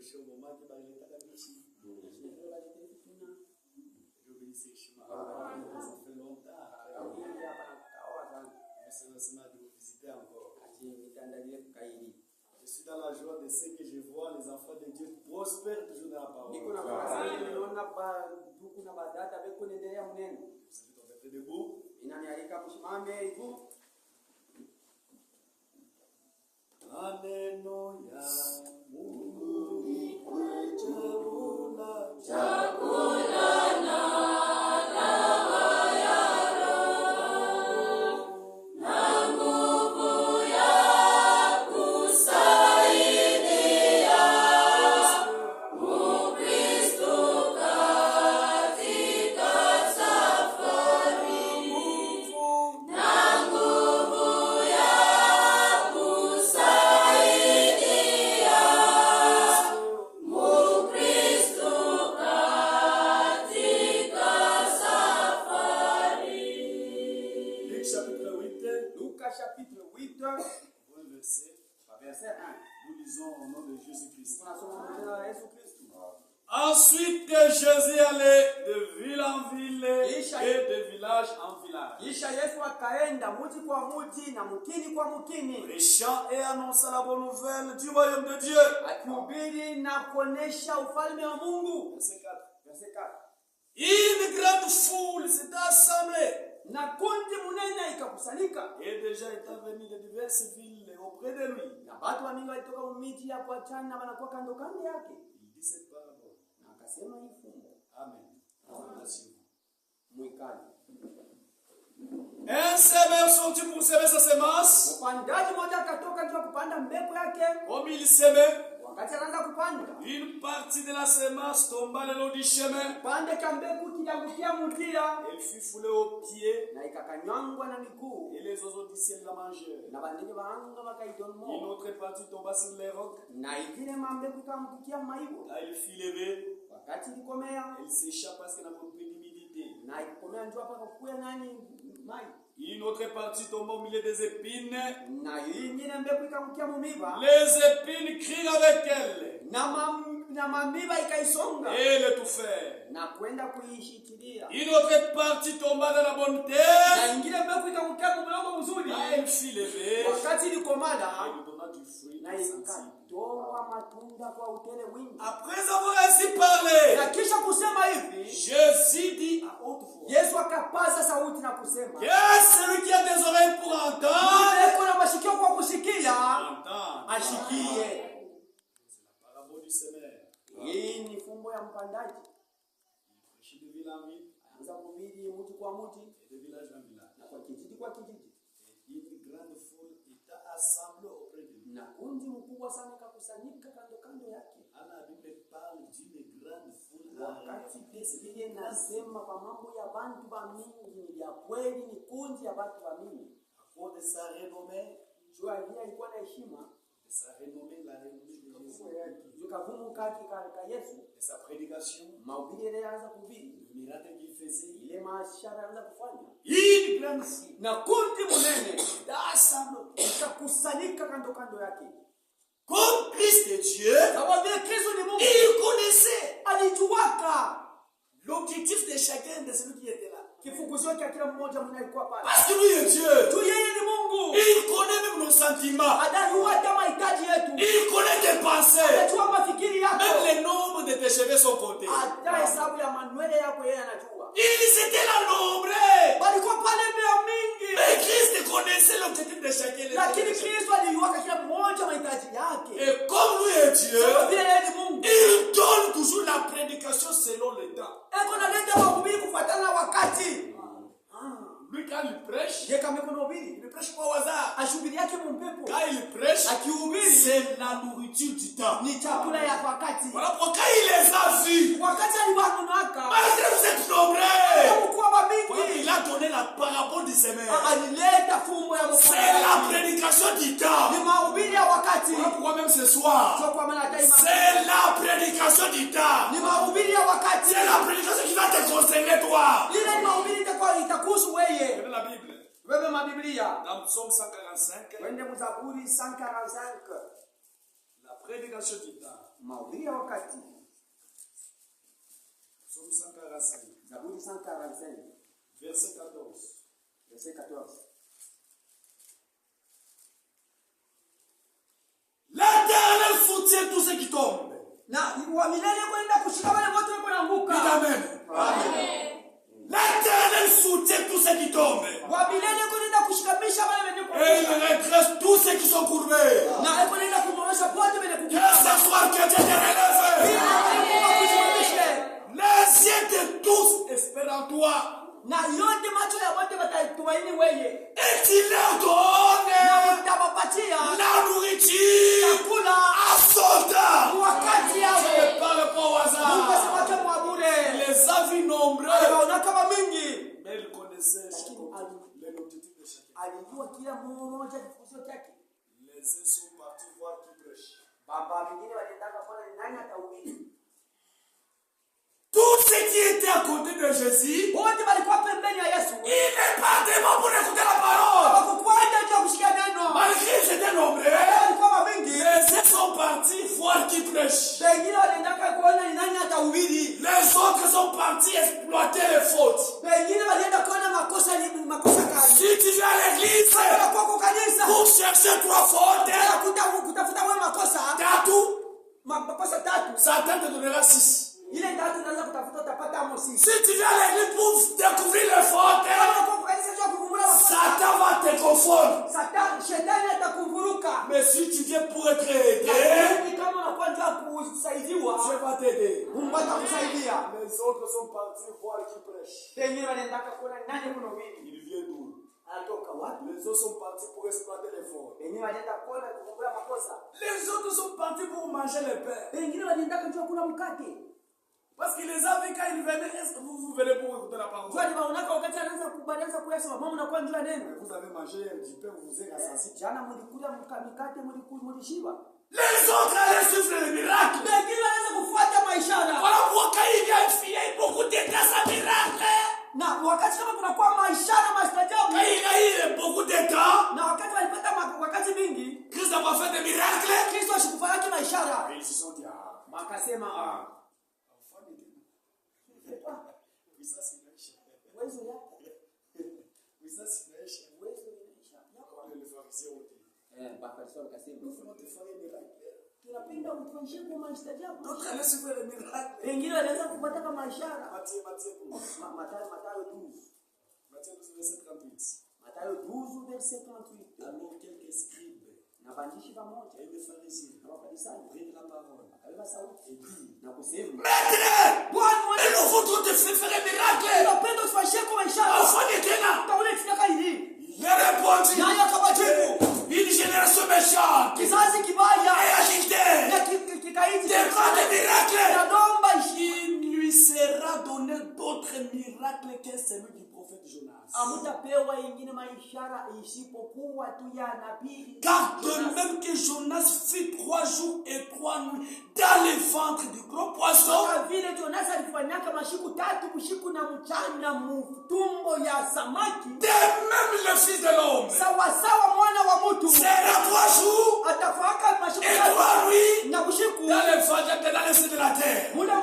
prêcher au moment que il est à la ici. J'obéissais chemin. Ça fait longtemps. Mais c'est lancement de vous visiter encore. Je suis dans la joie de ce que je vois les enfants de Dieu prospèrent toujours dans la parole. Vous êtes debout. Haleluya. Mungu ni chakula. Chakula na dawa ya roho. Na nguvu ya kusaidia. Mkristo katika safari. Na nguvu ya kusaidia. Mkristo katika safari. Luc chapitre 8, Verset 1. Nous lisons au nom de Jésus-Christ. Ensuite Jésus allait de ville en ville et de village en village, kisha Yesu akaenda mji kwa mji na mkini kwa mkini, prêchant et annonçant la bonne nouvelle du royaume de Dieu. akihubiri na kuonesha ufalme wa Mungu. Verset 4. Verset 4. Une grande foule s'est assemblée Na kundi munene ikakusanyika, et déjà étant venus de diverses villes auprès de lui. na watu wa mingi walitoka miji ya kuachana na wanakuwa kando kando yake, Il dit cette parabole. na akasema hii fumbo Amen. mwikali. Un semeur sortit pour semer sa semence. Mpandaji mmoja akatoka nje kupanda mbegu yake. Comme il semait, Wakati anaanza kupanda, une partie de la semence tomba le long du chemin. pande ka mbegu kijangukia mtia, Elle fut foulée aux pieds na ikakanyangwa na miguu, et les oiseaux du ciel la mangèrent. na bandege baanga Une bakaidonoa, autre partie tomba sur les rocs. na ingine mambegu ikambukia maibo. Là, il fit lever. Wakati ilikomea, Elle sécha parce qu'elle n'avait plus d'humidité. na ilikomea njoo hapa kukuya nani mai, Une autre partie tomba au milieu des épines. na ingine mbegu ikambukia mumiba, Les épines crient avec elle na mamiba ikaisonga et l'étouffèrent. na kwenda kuishikilia. Une autre partie tomba dans la bonne terre. Na ingine mbegu ikambukia mumlango mzuri, Là, elle fit lever. wakati ilikomala, Elle lui donna du fruit na sensible. ikatoa matunda kwa utele wingi. Après avoir ainsi parlé, Na kisha kusema hivi, Jésus dit à haute voix: Yesu akapaza sauti na kusema, que celui qui a des oreilles pour entendre, eko na mashikio kwa kusikia entend. ashikie. C'est la parabole du semeur. Hii ni fumbo ya mpandaji. Il prêchait de ville en ville Anaanza kuhubiri mji kwa mji et de village en village. na kwa kijiji kwa kijiji, Et une grande foule était assemblée auprès de lui. na kundi mkubwa sana kakusanyika kando kando yake. La Bible parle d'une grande foule. Wakati Biblia inasema kwa mambo ya bantu ba mingi, ni vya kweli, ni kundi ya watu wa mingi. À cause de sa renommée, Jua hii alikuwa na heshima, de sa renommée, la renommée de Jésus, kavumu kati ka Yesu, de sa prédication, mahubiri yale yaanza kuhubiri, le miracle qu'il faisait. ile maashara yaanza kufanya, Une grande foule na kundi munene assemblée. ikakusanyika kando kando yake. Comme Christ est Dieu, Kama vile Kristo ni Mungu, il connaissait alijuaka l'objectif de chacun de celui qui était là. kifukuzio cha kila mmoja mwenye alikuwa pale. Parce que lui est Dieu. Tu yeye ni Mungu. Il connaît même nos sentiments. Anajua hata mahitaji yetu. Il connaît tes pensées. Anajua mafikiri yako. Même les nombres de tes cheveux sont comptés. Hata hesabu ya manywele yako yeye anajua. Ils étaient là nombreux. Walikuwa pale mia mingi. Mais Christ connaissait l'objectif de chacun. Lakini Kristo alijua kila mmoja mahitaji yake. Et comme lui est Dieu, Kama vile yeye ni Mungu, il donne toujours la prédication selon le temps. eko analeta mahubiri kufuatana na wakati. Lui, quand il prêche, Yeye kama kuna hubiri, il ne prêche pas au hasard. ashubiri yake mumpepo. Quand il prêche, Akihubiri c'est la nourriture du temps. ni chakula ya wakati. Voilà pourquoi quand il les a vus, Wakati alibanunaka, malgré vous êtes nombreux, mkuu wa mingi, il a donné la parabole du semeur. alileta fumbo ya C'est mpandaji. la prédication du temps. Ni mahubiri ya wakati. Voilà pourquoi même ce soir, Sio kwa maana daima. c'est la prédication du temps. Ni mahubiri ya wakati. C'est la prédication qui va te concerner toi. Ile ni mahubiri itakuhusu wewe. Prenez la Bible. Wewe mabiblia. Dans Psaume 145, Wende Mzaburi 145. la prédication du temps. mahubiri ya wakati. Psaume 145. Zaburi 145 Verset 14. verset 14. L'Éternel soutient tous ceux qui tombent. Na wa milele kwenda kushika wale wote wanaanguka. Dites Amen. Amen. L'Éternel soutient tous ceux qui tombent. Wa milele kwenda kushikamisha wale wenye Et il redresse tous ceux qui sont courbés. na kwenda kumwonyesha pote wenye Que kukufa. ce soir que Dieu te relève. Les yeux de tous espèrent en toi. Na yote macho ya wote watatumaini wewe. Et tu leur donnes Utawapatia la nourriture chakula à son temps. wakati yao. Ne parle pas au hasard. Ukasema kwa bure. Il les a vus nombreux. Anaona kama mingi. Mais il connaissait les multitudes de chacun. Alijua kila mmoja kifuzo chake. Les uns sont partis voir qui prêche. Baba wengine walitaka kuona ni nani atahubiri. Tous ceux qui étaient à côté de Jésus, Wote walikuwa pembeni ya Yesu. ils ne partaient pas pour écouter la parole. Hawakukwenda nje kusikia neno. Malgré qu'ils étaient nombreux, Walikuwa mingi. les uns sont partis voir qui prêche. Wengine walitaka kuona ni nani atahubiri. Les autres sont partis exploiter les fautes. Wengine walienda kuona makosa kali. Si tu viens à l'église Kwa kwa kanisa. pour chercher trois fautes, Kutafuta wewe makosa. tatu, Makosa tatu. Satan te donnera 6. Ile tatu unaweza kutafuta utapata hapo Si 6. tu viens à l'église pour découvrir les fautes, Kwa kanisa sio kuvumbura makosa. Satan va te confondre. Shetani atakuvuruka. Mais si tu viens pour être aidé, Kama unakuwa njia kusaidiwa, je vais t'aider. Mungu atakusaidia. Les autres sont partis voir qui prêche. Wengine wanaendaka kuona nani kuna ubiri. Il vient d'où? Anatoka wapi? Les autres sont partis pour exploiter les fautes. Wengine wanaenda kuona kuvumbura makosa. Les autres sont partis pour manger le pain. Wengine wanaendaka njia kula mkate. Parce qu'il les a vus quand ils venaient. Est-ce que vous venez pour écouter la parole? Kwa nini unaona wakati anaanza kubadilisha kuyasema mama unakuwa njia neno. Vous avez mangé du pain, vous vous êtes rassasié. Jana mlikula mkate mlishiba. Les autres allaient suivre les miracles. Wengine wanaanza kufuata maishara. Voilà pourquoi quand il y a une fille, il y a beaucoup de grâce à miracle. Na wakati kama kunakuwa maishara mastajabu. Quand il y a eu beaucoup de temps, Na wakati walipata wakati mingi, Christ n'a pas fait de miracles. Kristo ashikufanya maishara. Et ils se sont dit, ah, Wakasema enfant de Dieu. Oui, ça c'est niche. uwezo yako. Oui, ça c'est niche. Uwezo inaisha. Comme les pharisiens ont dit. Bafarisayo wakasema Nous voulons te faire un miracle. tunapenda kutufanyishie kwa mastajabu. D'autres allaient suivre les miracles. Wengine wanaanza kupata kama maishara. Matthieu 12. Mathayo 12. Matthieu 12, verset 38. Mathayo 12 verset 38. Alors quelques scribes Na waandishi pamoja et les pharisiens na Wafarisayo prirent la parole akabeba sauti et dirent, na kusema, Maître, Bwana mais nous voudrons te faire un miracle. tunapenda kufanyishie kwa maishara. Enfant de Kéna. Utaona kitaka hili. Il a répondu, Naye akawajibu, une génération méchante kizazi kibaya et agitée na kikaidi demande des miracles. naomba ishi Il lui sera donné d'autres miracles que celui du prophète Jonas. amutapewa ingine maishara isipokuwa tu ya nabii. Car de même que Jonas fit 3 jours et 3 nuits dans le ventre du gros poisson, Kama vile Jonas alifanyaka mashiku 3 usiku na mchana mtumbo ya samaki, de même le Fils de l'homme sawa sawa mwana wa mtu sera 3 jours atafaka mashiku et 3 nuits na usiku dans le ventre dans le sein de la terre. mula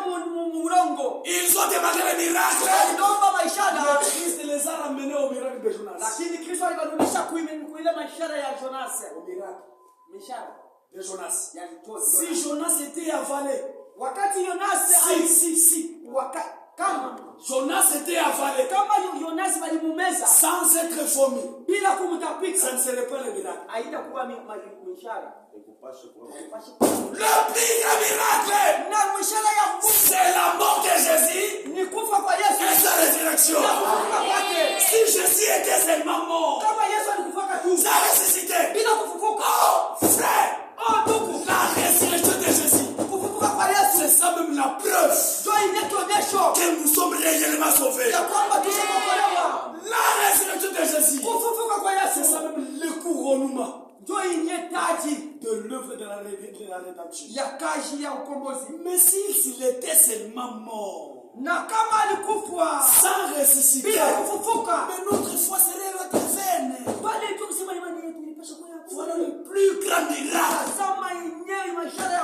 mulongo. Ils ont demandé le miracle. Aliomba maishara, Christ les a ramenés au miracle de Jonas. lakini Kristo aliwarudisha kuile maishara ya Jonas. Au miracle Mishara de Jonas. ya Si Jonas était avalé, wakati Jonas si, kama Jonas était avalé kama Jonas walimumeza sans être vomi, bila kumtapika, ça ne serait pas le miracle. haitakuwa mishara. Le plus grand miracle, Na mishara ya c'est la mort de Jésus ni kufa kwa et Yesu sa résurrection. na kufufuka kwake. Si Jésus était seulement mort, Kama Yesu alikufaka tu sa ressuscité, bila kufufuka, oh frère, ndugu, la résurrection de Jésus, kufufuka kwa Yesu c'est ça même la preuve ndio inaonyesha que nous sommes réellement sauvés. ya kwamba tumeokolewa. La résurrection de Jésus, Kufufuka kwa c'est Yesu ça même le couronnement ndio yenye taji de l'œuvre de la rédemption. ya kazi ya ukombozi. Mais s'il était seulement mort, Na kama alikufa sans ressusciter, bila kufufuka, mais notre foi serait notre vaine. bali tu kusema imani yetu ilipasha kuwa ya Voilà kweli. le plus grand miracle. Tazama yenyewe maishara ya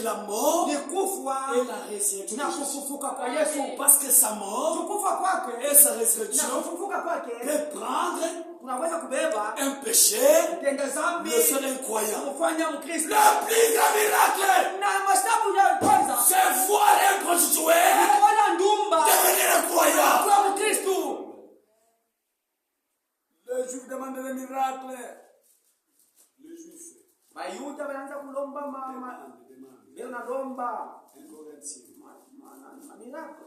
la mort ni kufa et la résurrection. na kufufuka kwa Yesu. Parce que sa mort Kufa kwake et sa na résurrection kufufuka kwake peut prendre kunaweza kubeba un péché, kutenda dhambi, le faire incroyable. kufanya Mkristo. Le plus grand miracle, Na masabu ya kwanza c'est voir un prostitué kuona ndumba devenir incroyable. kwa Mkristo. Les Juifs demandent le miracle. Les Juifs Bayuda wanaanza kulomba leo nalomba un Corinthien. miracle.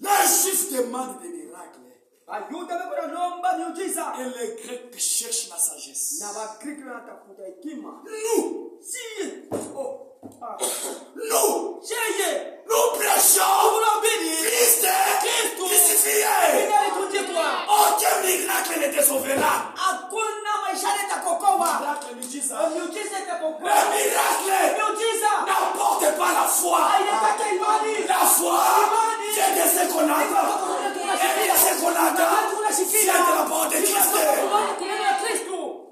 Les Juifs demandent des miracles. Bayuda wanalomba miujiza Et les Grecs cherchent la sagesse. na Wagriki wanatafuta hekima. Nous, Si nous, yeye nous prêchons tunahubiri Christ crucifié. inalitundikwa, Aucun miracle n'était sauvé là. hakuna maisha yatakokoa, Miracle, miujiza. miujiza Le itakokoa. miracle Miujiza n'apporte pas la foi. haitaka imani. La foi vient de ce qu'on entend. Et de ce qu'on entend, vient de la parole de Christ.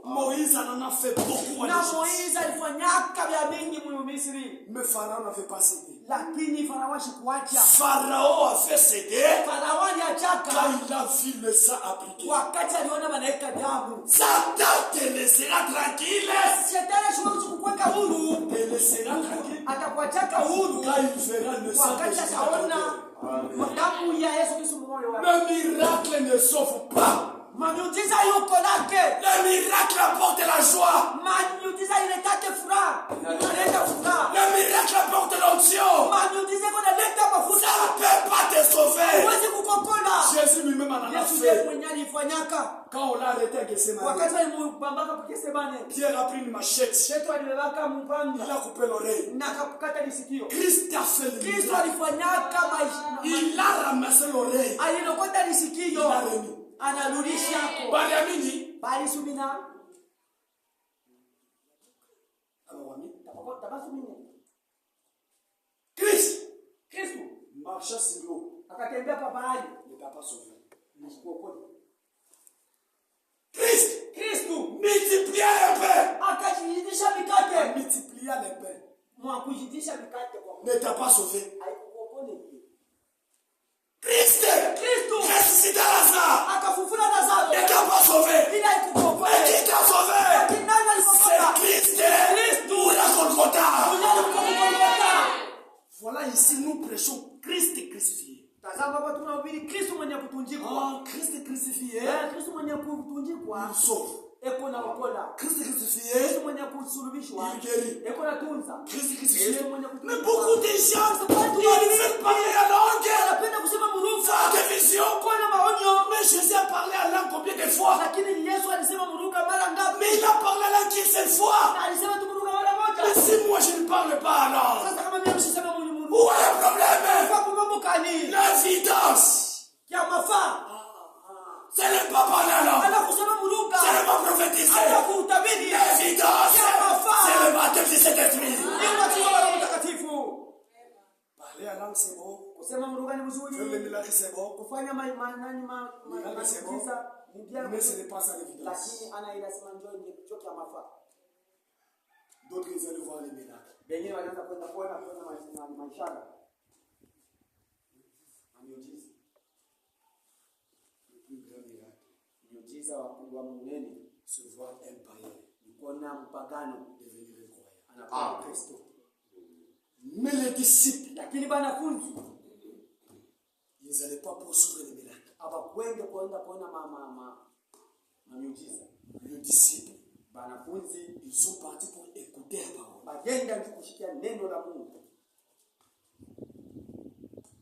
Moïse en a fait beaucoup en Na Égypte. Moizi alifanyaka vya mingi mu Misri, Mais Pharaon n'avait pas cédé. lakini Farao shikuacha. Pharaon avait cédé Farao aliachaka quand il a vu le sang appliqué. wakati aliona malaika damu. Satan te laissera tranquille. Shetani siwezi kukuweka huru, Te laissera tranquille atakuachaka huru quand il verra le sang de wakati Jésus. ataona damu ya Yesu Kristo mmoyo wake. Le miracle ne sauve pas. Miujiza yuko lake, Le miracle apporte la joie. miujiza iletake furaha, inaleta furaha. Le miracle apporte l'onction. Miujiza inaleta Ça mafuta, ne peut pas te sauver. huwezi kukokola. Jésus lui-même en a Yesu ndiye fait. mwenye alifanyaka Quand on l'a arrêté à Gethsemane, wakati alimbambaka kwa Gethsemane. Pierre a pris une machette. Petro alibebaka Il mpanga a coupé l'oreille. na akakata lisikio. Christ a fait le Kristo miracle. alifanyaka Il a ramassé l'oreille. alilokota Il lisikio, l'a remis. anarudisha yako Baliamini. bali subina Abawami. tabasumine. Christ Kristo marcha sur l'eau. akatembea pa bahari Ne t'a pas sauvé. nasikuokoa. Christ Kristo multiplia les pains. akajidisha mikate Multiplia les pains. mwa kujidisha mikate kwa Mungu. Ne t'a pas sauvé. Haikukuokoa hiyo. Christ Kristo ressuscita Lazare. akafufua Lazaro Ne t'a pas sauvé. bila haikukuokoa. Mais qui t'a sauvé? Lakini nani C'est alikuokoa? Christ ou la Golgotha. Voilà, ici nous prêchons Christ crucifié. Tazama hapa tunahubiri Kristo mwenye kutundikwa. Oh, Christ crucifié, Kristo mwenye kutundikwa il sauve. eko na okola. Christ Kristo crucifié, mwenye kusulubishwa il guérit. eko na tunza. Christ crucifié. Kristo mwenye Mais kutundikwa. beaucoup de gens, ils veulent parler à langue, Anapenda kusema muruka sans des visions. kwa na maonyo, Mais Jésus a parlé à langue combien de fois? lakini Yesu alisema muruka mara ngapi? Mais il a parlé à langue qu'une seule fois. Na alisema tu muruka mara Mais moja. si moi je ne parle pas à langue, Sasa kama mimi msisema muruka où est le problème? kwa mambo kani L'évidence. ya mafaa Ce n'est pas parler à langue. ana kusema muruka Ce n'est pas prophétiser. ana kuutabiri L'évidence. C'est le baptême de cet esprit. ni ubatizo wa Roho Mtakatifu. Parler à langue c'est bon. Kusema muruka ni Faire le mzuri, miracle c'est bon. kufanya miujiza ni bien, Mais ce n'est pas ça l'évidence. lakini ana inasema njoo ndio choki ya mafaa. D'autres ils allaient voir les miracles. Wengine wanaanza kwenda kuona maishara Miujiza. Le plus grand miracle, miujiza wa munene se voir un païen ni kuona mpagano devenir incroyable. anakuwa Kristo. Mais les disciples, Lakini banafunzi ils n'allaient pas poursuivre les miracles. hawakwenda kuona miujiza. Les disciples, Banafunzi ils sont partis pour écouter la parole. bagenda kushikia neno la Mungu.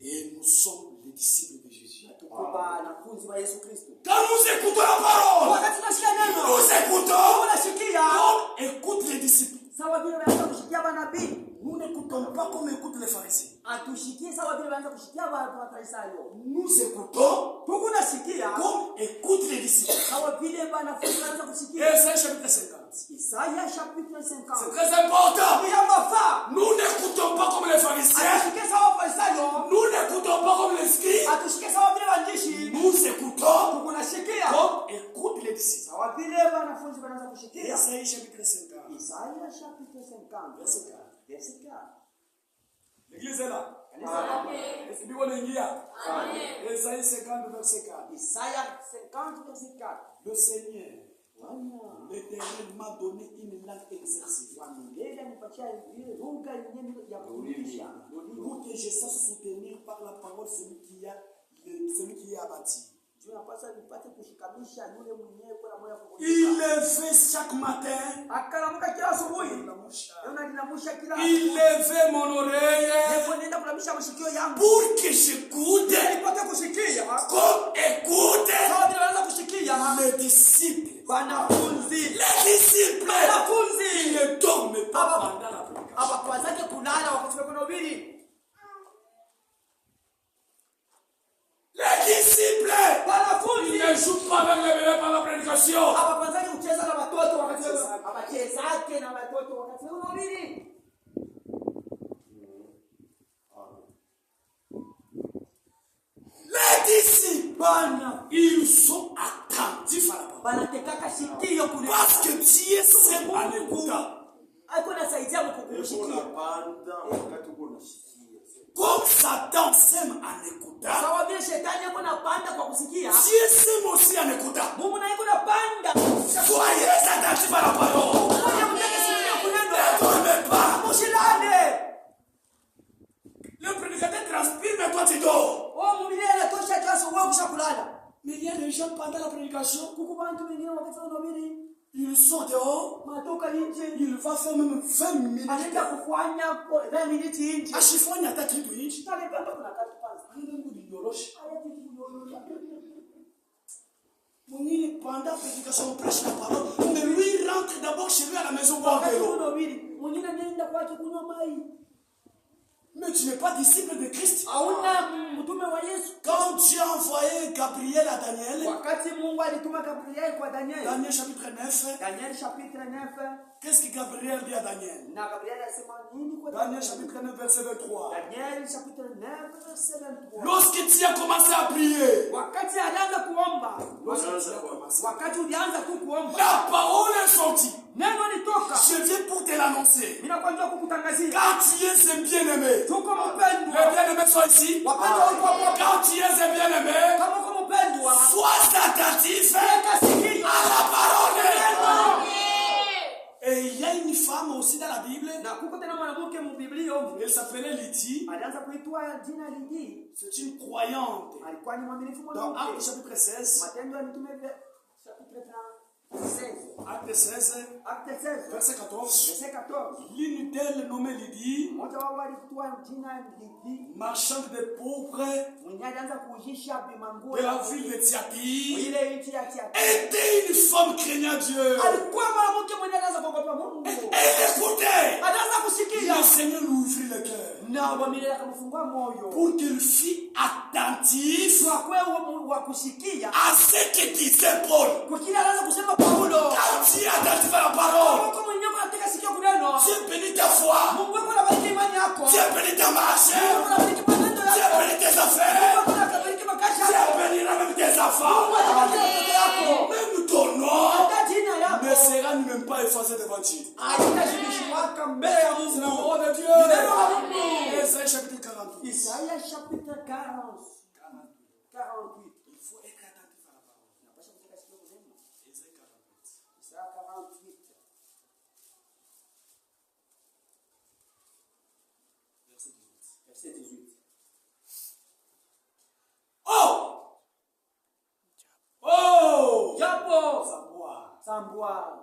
Et nous sommes les disciples de Jésus. Tuko banafunzi wa Yesu Kristo. Quand nous écoutons la parole, Wakati tunashikia neno, nous écoutons tunashikia comme écoutent les disciples. sawa vile wanaanza kushikia manabii. Nous n'écoutons pas comme écoutent les pharisiens. Atushikie sawa vile wanaanza kushikia Wafarisayo. Nous écoutons Tuko nasikia comme écoutent les disciples. sawa vile banafunzi wanaanza Et kusikia. c'est chapitre 50. Isaya chapitre C'est 50. très important. Ni ya mafaa. Nous n'écoutons pas comme les pharisiens. Atushikie sawa Wafarisayo. Nous n'écoutons pas comme les scribes. Atushikie sawa vile waandishi. Nous écoutons Tuko nasikia comme chapitre 50, Verset 4. verset 4. L'église est là. Amen. Est-ce que vous voulez Amen. Esaïe 50, verset 4. Isaya 50, verset 4. Le Seigneur, Bwana l'Éternel m'a donné une langue exercée wa milele anipatia ile lugha yenyewe ya kufundisha. pour que je sache soutenir par la parole celui qui est abattu. Juu napasa nipate kushikamisha yule mwenyewe kwa moyo wa Il kuvunjika. levait chaque matin. Akalamuka kila asubuhi. Yona ninamusha kila Il levait mon oreille Ndipo nenda kulamisha masikio yangu. pour que j'écoute, Nipate kusikia. comme écoute Sawa bila naweza kusikia. les disciples. Wanafunzi. Les disciples, Wanafunzi. ils ne dorment pas pendant la prédication. Hawakwazake kulala wakati wa kuhubiri. Les disciples, ils ne jouent pas avec les bébés pendant la prédication. Hawakwazake kucheza na watoto wakati hawachezake na watoto wakati wa kuhubiri. Les disciples, ils sont attentifs à la parole. Banatekaka sikio kunena. Parce que Dieu sème en écoutant. Haiko nasaidia mkukushikia. Comme Satan sème en écoutant, Sawa vile shetani yako napanda kwa kusikia. Dieu sème aussi en écoutant. Mungu na yako napanda. Soyez attentifs à la parole. Ngoja mtake sikio kunena. Ne dormez pas. Musilale. Le prédicateur transpire, mais toi tu dors. Oh, mumile anatosha kiasi wewe kushakulala. Mais il y a des gens pendant la prédication, Kuku bantu wengine wakati wa kuhubiri. ils sont dehors, Matoka nje. il va faire même 20 minutes. Anaenda kufanya 20 minutes nje. Ashifanya hata kitu hichi. Pale pale kuna kazi kwanza. Mungu dinyorosha. Haya kitu kunyonyesha. Mwingine pendant la prédication, on prêche la parole, mais lui il rentre d'abord chez lui à la maison boire de Wakati l'eau. unahubiri, mwingine anaenda kwake kunywa maji. Mais tu n'es pas disciple de Christ. Hauna mtume wa Yesu. Quand Dieu a envoyé Gabriel à Daniel, Wakati Mungu alituma Gabriel kwa Daniel. Daniel chapitre 9, Daniel chapitre 9. qu'est-ce que Gabriel dit à Daniel? Na Gabriel asema nini kwa Daniel chapitre 9, verset 23. Daniel chapitre 9 verset 23. Lorsque tu as commencé à prier, Wakati alianza kuomba. Wakati ulianza tu kuomba. la parole est sortie. Neno litoka. Je viens pour te l'annoncer. Mimi nakwambia kukutangazia. Quand tu es un bien-aimé, Tuko mpendwa. les bien-aimés sont ici. Wapendwa wako hapo. Quand tu es un bien-aimé, Kama uko mpendwa. sois attentif Kasikio. à la parole. Neno. Et il y a une femme aussi dans la Bible, Na kuko tena mwanamke mbiblia huko. elle s'appelait Lydie. Alianza kuitwa jina Lidi. C'est une croyante. Alikuwa ni mwaminifu Dans mwanamke. Actes chapitre 16, Matendo ya Mitume chapitre 16. Acte 16, Acte 16. verset 14, Verset 14. l'une d'elles nommée Lydie, Mmoja wao alikuwa jina Lidi. marchande de pauvres Mwenye alianza kuujisha bimanguo de la ville de Thyatire, ile nchi ya Thyatira. était une femme craignant Dieu. Alikuwa mwanamke mwenye alianza kuogopa Mungu. Elle écoutait. Alianza kusikia. Le Seigneur lui ouvrit le cœur Na Bwana akamfungua moyo. pour qu'il fût attentif Kwa kweli wa kusikia. à ce que disait Paul. Kwa kile alianza kusema Paulo. Quand tu es attentif à la parole, Kama mwenyewe anataka sikia kuneno. Dieu bénit ta foi, Mungu anabariki imani yako. Dieu bénit ta marche, Mungu anabariki matendo Dieu yako. bénit tes affaires, Mungu anabariki makazi Dieu yako. bénira même tes Mungu enfants. anabariki watoto yako. Même ton nom Hata jina yako. ne sera même pas effacé devant Dieu. Haitashibishwaka mbele ya C'est la Mungu. parole de Neno la Dieu. Mungu. Ésaïe chapitre 48. Isaya chapitre 40. 48. Il faut être attentif à la parole. Napasha kutaka sikia kuneno. Ésaïe 48. Isaya 48. Verset 18. Verset 18. Oh! Oh! Japo Savoir. Sambwa.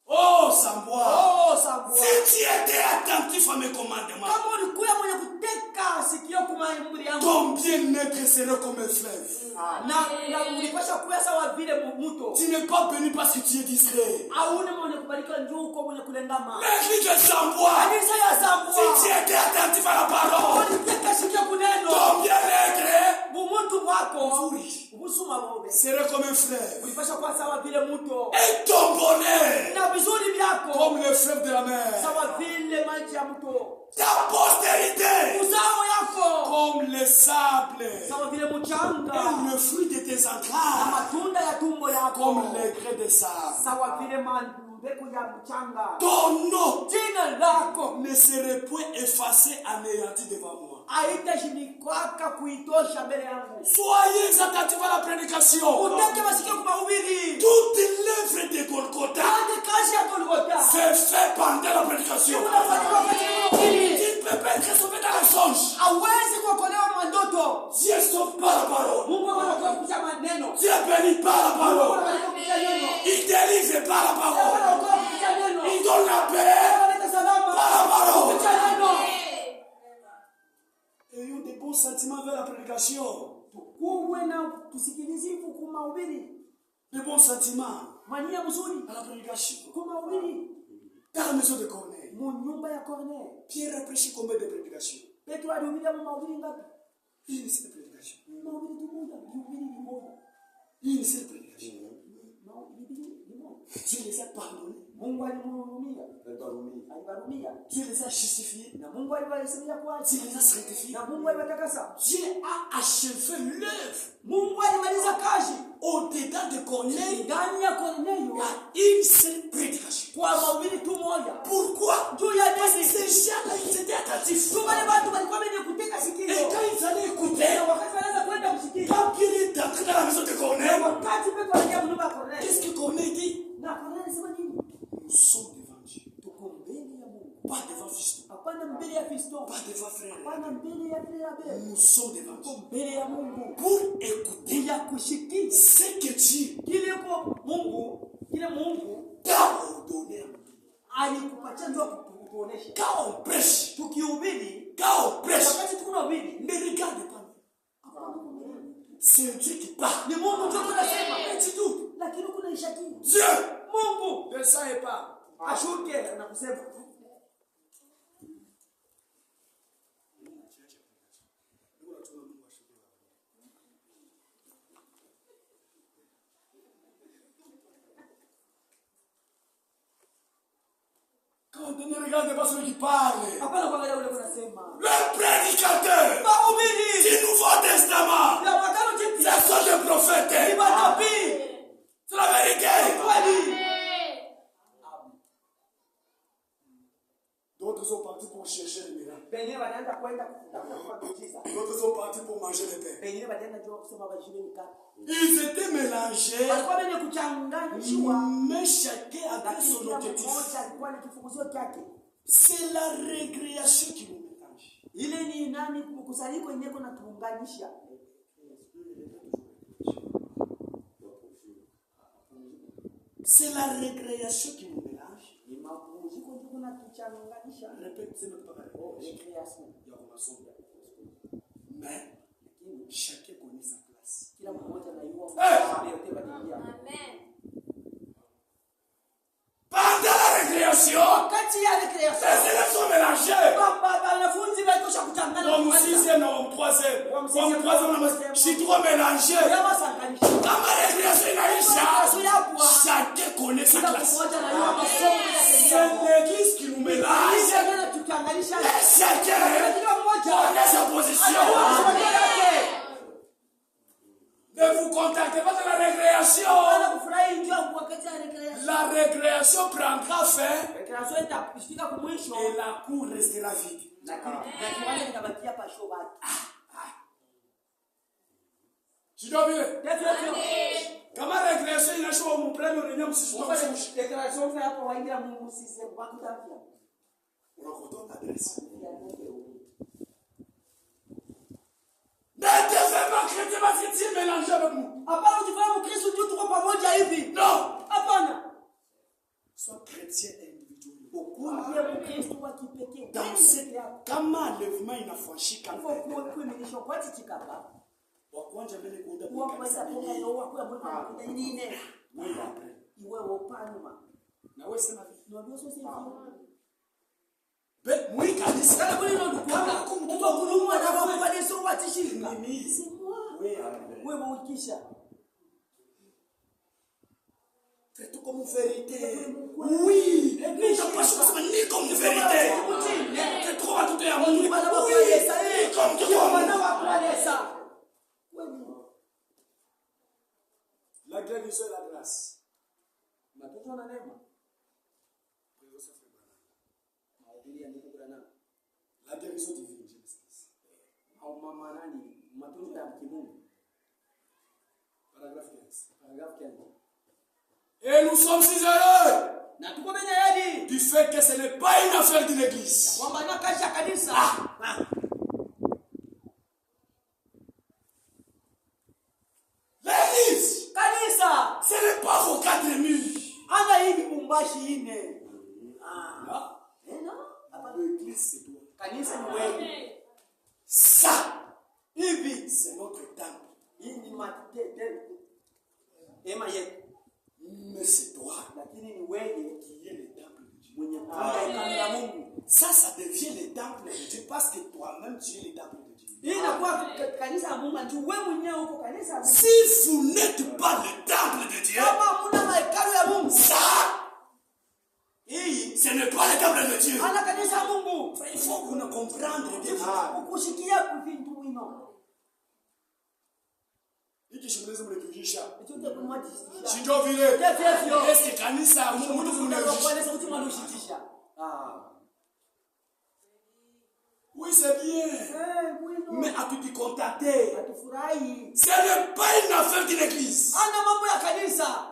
Oh, savoir. Oh, Sambwa. Si tu étais attentif à mes commandements, Kama ulikuwa mwenye kuteka sikio kwa amri yangu. ton bien-être serait comme un fleuve. Na ulipasha kuwa sawa vile mto. Tu n'es pas béni parce que tu es discret. Hauna mwenye kubarikiwa njoo uko mwenye kulengama. L'église de savoir. Kanisa ya Sambwa. Si tu étais attentif à la parole, Uliteka sikio kuneno. ton bien-être Mumutu wako. Oui. Ubusuma bobe. serait comme un fleuve. Ulipasha kuwa sawa vile mto. Et ton bonheur Na vizuri vyako. comme le fleuve de la mer. Sawa vile maji ya mto. Ta postérité Uzao yako comme le sable sawa vile mchanga et le fruit de tes na entrailles matunda ya tumbo yako comme les grains de sable. sawa vile mbegu ya mchanga. Ton nom Jina lako ne serait point effacé, anéanti devant moi. haitashindikaka kuitosha mbele yangu. Soyez attentifs à la prédication. Utake masikio kwa mahubiri. Toute l'œuvre de Golgotha Hadi kazi ya Golgotha c'est fait pendant la prédication. unafanywa wakati wa mahubiri. Tu ne peux pas être sauvé dans la songe. Hawezi kuokolewa na ndoto. Dieu sauve par la parole. Mungu anakuwa kupitia maneno. Dieu bénit par la Mungu parole. anakuwa kupitia neno. Il délivre par la Mungu parole. anakuwa kupitia neno. Il donne la paix Analeta salama par la parole. kupitia neno. Ayons des bons sentiments vers la prédication. Kuwe na kusikilizivu kwa mahubiri. Des bons sentiments Mania mzuri à la prédication. kwa mahubiri. Dans la maison de Corneille, Mu nyumba ya Corneille. Pierre a prêché combien de prédications? Petro alihubiria mahubiri ngapi? Une seule prédication. Mahubiri tu moja, mahubiri ni moja. Une seule prédication. Mahubiri ni moja. Dieu les a pardonnés. Mungu alimhurumia. Alibarumia. Dieu les a justifiés. Na Mungu aliwahesabiya kuwa Dieu les a sanctifiés. na Mungu aliwatakasa. Dieu a achevé l'œuvre. Mungu alimaliza kazi. Au-dedans de Corneille, Ndani ya Kornelio il y a une seule prédication. kwa mahubiri tu moja. Pourquoi? Juu ya nini? Ces gens-là, ils étaient attentifs. Tu wale watu walikuwa wenye kuteka sikio. Et quand ils allaient écouter, Na wakati wanaanza kwenda kusikia. quand il est entré dans la maison de Na Corneille, wakati Petro aliingia nyumba ya qu'est-ce Kornelio. que Corneille dit? Na Kornelio alisema nini? Nous sommes devant Dieu. Tuko mbele ya Mungu. Pas devant Fiston. Hapana mbele ya Fiston. Pas devant frère. Hapana mbele ya Abel. Nous sommes devant Dieu. Mbele ya Mungu. Pour écouter Ya kusikia ce que Dieu kile kwa Mungu, kile Mungu t'a ordonné. alikupatia ndio kutuonesha. Quand on prêche, Tukihubiri, quand on prêche, wakati tunahubiri, ne regarde pas. C'est Dieu qui parle. ni Mungu ndio tunasema. Et tu doutes. Lakini kuna ishaki. Dieu Mungu ne savait pas. ashuke na kusema. Quand on ne regarde pas celui qui parle, Hapana kuangalia ule unasema. le prédicateur Mahubiri du Nouveau Testament, ya Agano ce Jipya sont des ni prophètes. manabii. C'est la vérité. Kweli. D'autres sont partis pour chercher le miracle. Wengine wanaanza kwenda kutafuta kujiza. D'autres sont partis pour manger le pain. Wengine wanaenda njoo kusema wajibe mikate. Ils étaient mélangés, Walikuwa wenye kuchanganyishwa. mais chacun avait Lakini son kila objectif. mmoja alikuwa na kifunguzio chake. C'est la récréation qui nous mélange. Ile ni nani mkusanyiko yenyewe na tuunganisha. C'est la récréation qui nous mélange. Ni mapumziko ndio kuna tuchanganisha. Répète, c'est notre parole. Recreation. Il y a commençon. Mais chacun connaît sa place. Kila mmoja anayua Eh! yote badilia. Amen. Pendant la récréation, Wakati ya recreation. les élèves sont mélangés. Baba wanafunzi watosha kuchanganya. Homme 6e, homme 3e. Homme 3e, je suis trop mélangé. Kama sanganisha. Dans ma récréation, il y a une chance. Chacun connaît sa Kila classe. mmoja anayua masomo yake. C'est l'église qui nous mélange. Hizi ndio tuchanganisha. Et chacun Kila mmoja connaît sa anayua position. masomo yake. Ne vous contactez pas de la récréation. Bana kufurahi ndio wakati ya recreation. La récréation prendra fin Recreation itafika kwa mwisho. et la cour restera vide. Lakini na kiwanja kitabakia pa show baki. Tu dois bien. Ndio. Kama récréation inashuka mpreno renye msishitoke. Ufanye declaration za hapo waingia Mungu sisi bakutafia. Unakotoa adresse. Ne devez pas chrétien parce que tu es mélangé avec nous. Hapana ujifahamu Kristo ndio tuko pamoja hivi. Non. Hapana. Sois chrétien individuel. Ukuje Mkristo wa kipekee. Dans ce kama enlèvement inafanyika Kwa kuimilisha kwa tikikaba. wakwanja mbele kuenda Kwa kwa kuweza kanisa. kuona yo wako ya Mungu kuja nini? Wewe après. Iwe wopanuma. Na wewe sema vipi? Ndio sio sisi. Be mwi kanisa. Kana kuli ndo dukwaka. Kuto kulumwa na kwa kwa Yesu watishika. Mimi. Si moi. Wewe après. Wewe ukisha. Traite comme vérité. Oui. Mais t'as pas choisi ni comme vérité. Traite comme à tout à l'heure. Oui. Ni comme tu La guérison et la grâce. La guérison divine, je Paragraphe 15. Et nous sommes si heureux du fait que ce n'est pas une affaire de l'église. L'église, ce n'est pas vos 4 murs. L'église, c'est toi. Ça, c'est notre temple. Mais c'est toi qui est le temple de Dieu. Ça devient le temple de Dieu parce que toi-même tu es le temple de Dieu. Si vous n'êtes pas le temple de Dieu, ça, ce n'est pas le temple de Dieu. Il faut qu'on comprenne. Oui, c'est bien. Mais à tout y contacter. Ce n'est pas une affaire de l'église.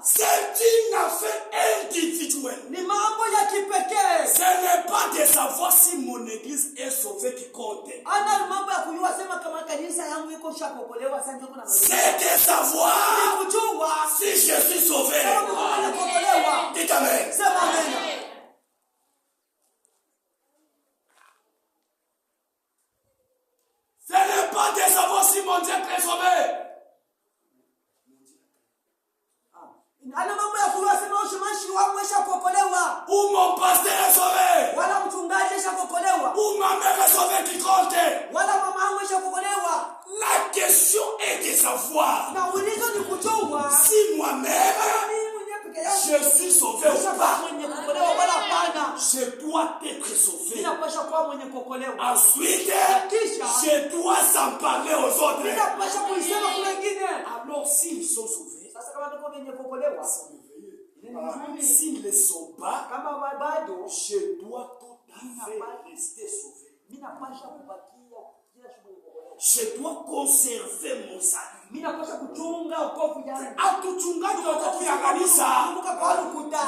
C'est une affaire individuelle. Ce n'est pas de savoir si mon église est sauvée qui compte. C'est de savoir si je suis sauvé. Dites amen. Ce n'est pas de savoir si mon Dieu est sauvé. Ou mon pasteur est sauvé. Ou ma mère est sauvée qui compte. La question est de savoir si moi-même je suis sauvé ou pas. Je dois être sauvé. Ensuite, je dois en parler aux autres. Alors s'ils sont sauvés, s'ils ne sont pas, je dois tout à fait rester sauvé. Je dois conserver mon salut. Atuchungaji wokovu ya kanisa